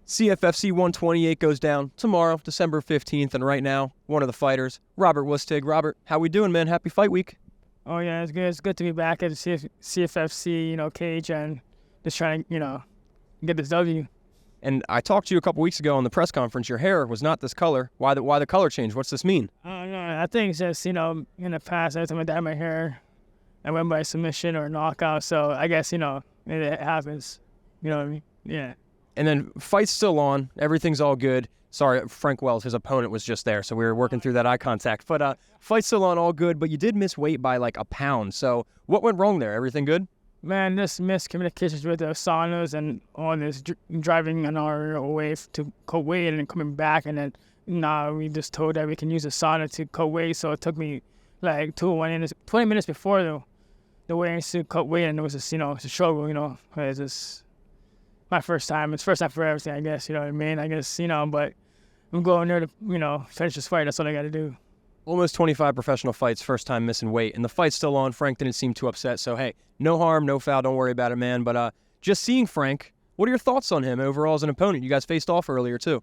CFFC 128 goes down tomorrow, December 15th, and right now, one of the fighters, Robert Wusstig. Robert, how we doing, man? Happy fight week. Oh, yeah, it's good. It's good to be back at the CFFC, cage and just trying to, get this W. And I talked to you a couple weeks ago on the press conference. Your hair was not this color. Why the color change? What's this mean? I think it's just, in the past, every time I dyed my hair, I went by submission or knockout. So I guess, it happens. You know what I mean? Yeah. And then fight's still on. Everything's all good. Sorry, Frank Wells, his opponent, was just there, so we were working through that eye contact. But fight's still on, all good, but you did miss weight by like a pound. So what went wrong there? Everything good? Man, this miscommunications with the saunas and all this driving an hour away to Kuwait and then coming back. And then we just told that we can use the sauna to Kuwait. So it took me like 20 minutes before the weigh-ins to Kuwait, and it was just, it's a struggle, It's just my first time. It's first time for everything, I guess, you know what I mean? I guess, but I'm going there to, finish this fight. That's what I got to do. Almost 25 professional fights, first time missing weight. And the fight's still on. Frank didn't seem too upset. So, hey, no harm, no foul. Don't worry about it, man. But just seeing Frank, what are your thoughts on him overall as an opponent? You guys faced off earlier, too.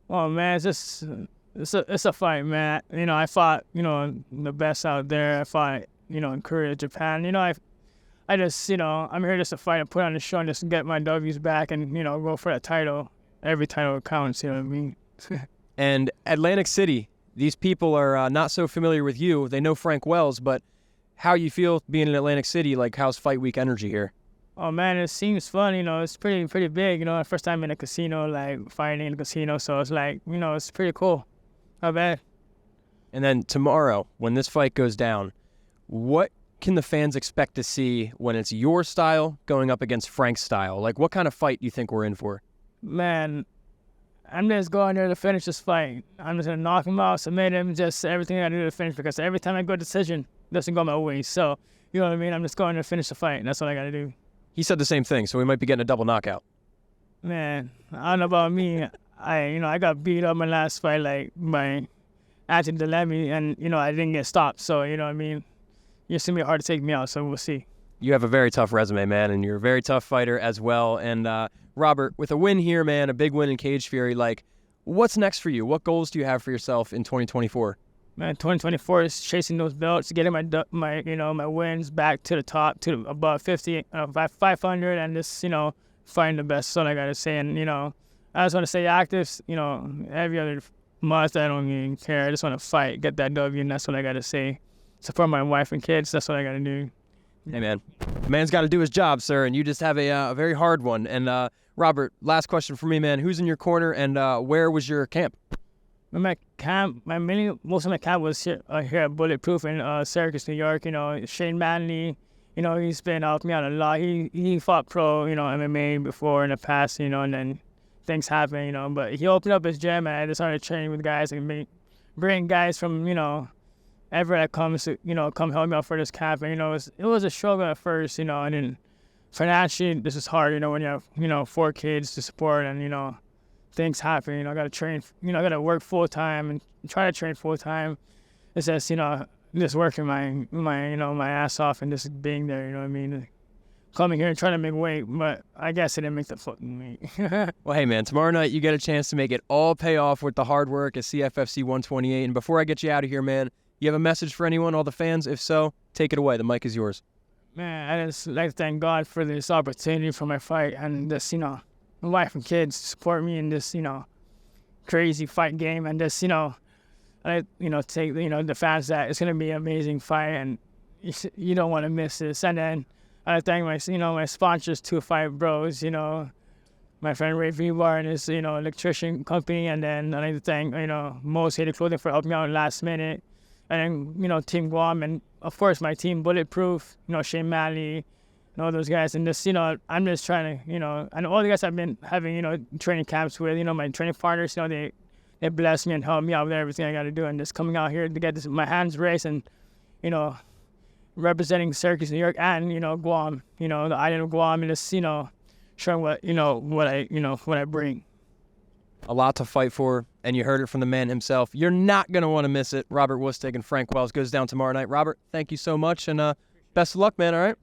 Oh, man, it's a fight, man. I fought, the best out there. I fought, in Korea, Japan. I just, I'm here just to fight and put on the show and just get my W's back and, go for that title. Every title counts, you know what I mean? And Atlantic City, these people are not so familiar with you. They know Frank Wells, but how you feel being in Atlantic City, like how's fight week energy here? Oh, man, it seems fun, it's pretty big, first time in a casino, like fighting in a casino, so it's like, it's pretty cool. Not bad. And then tomorrow, when this fight goes down, what can the fans expect to see when it's your style going up against Frank's style? Like, what kind of fight do you think we're in for? Man, I'm just going there to finish this fight. I'm just going to knock him out, submit him, just everything I got to do to finish, because every time I go decision, it doesn't go my way. So, you know what I mean? I'm just going to finish the fight, and that's what I got to do. He said the same thing, so we might be getting a double knockout. Man, I don't know about me. I got beat up my last fight, like, by Anthony Delemy, and, I didn't get stopped. So, you know what I mean? It's going to be hard to take me out, so we'll see. You have a very tough resume, man, and you're a very tough fighter as well. And Robert, with a win here, man, a big win in Cage Fury, like, what's next for you? What goals do you have for yourself in 2024? Man, 2024 is chasing those belts, getting my wins back to the top, to above 500, and just, fighting the best. That's all I got to say. And, I just want to stay active, every other month. I don't even care. I just want to fight, get that W, and that's what I got to say. Support my wife and kids. That's what I got to do. Hey, man. The man's got to do his job, sir, and you just have a very hard one. And, Robert, last question for me, man. Who's in your corner, and where was your camp? My camp, most of my camp was here at Bulletproof in Syracuse, New York. Shane Manley, he's been helping me out a lot. He fought pro, MMA before in the past, and then things happen, but he opened up his gym, and I just started training with guys and bring guys from, everywhere that comes to, come help me out for this camp. And, it was a struggle at first, and then financially, this is hard, when you have, 4 kids to support and, things happen, I got to train, I got to work full-time and try to train full-time. It's just, just working my ass off and just being there, you know what I mean? Coming here and trying to make weight, but I guess it didn't make the fucking weight. Well, hey, man, tomorrow night you get a chance to make it all pay off with the hard work at CFFC 128. And before I get you out of here, man, you have a message for anyone, all the fans? If so, take it away. The mic is yours. Man, I just like to thank God for this opportunity for my fight and this, my wife and kids support me in this, crazy fight game. And just, I, take, the fans that it's going to be an amazing fight and you don't want to miss this. And then I thank my, my sponsors, 2 Bros, my friend Ray Vivar and his, electrician company. And then I like to thank, Most Hated Clothing for helping me out last minute. And then, Team Guam and, of course, my team Bulletproof, Shane Manley, and all those guys. And just, I'm just trying to, and all the guys I've been having, training camps with, my training partners, they bless me and help me out with everything I got to do. And just coming out here to get this, my hands raised and, representing Syracuse, New York, and, Guam, the island of Guam, and just, showing what, what I bring. A lot to fight for, and you heard it from the man himself. You're not going to want to miss it. Robert Wusstig and Frank Wells goes down tomorrow night. Robert, thank you so much, and best of luck, man, all right?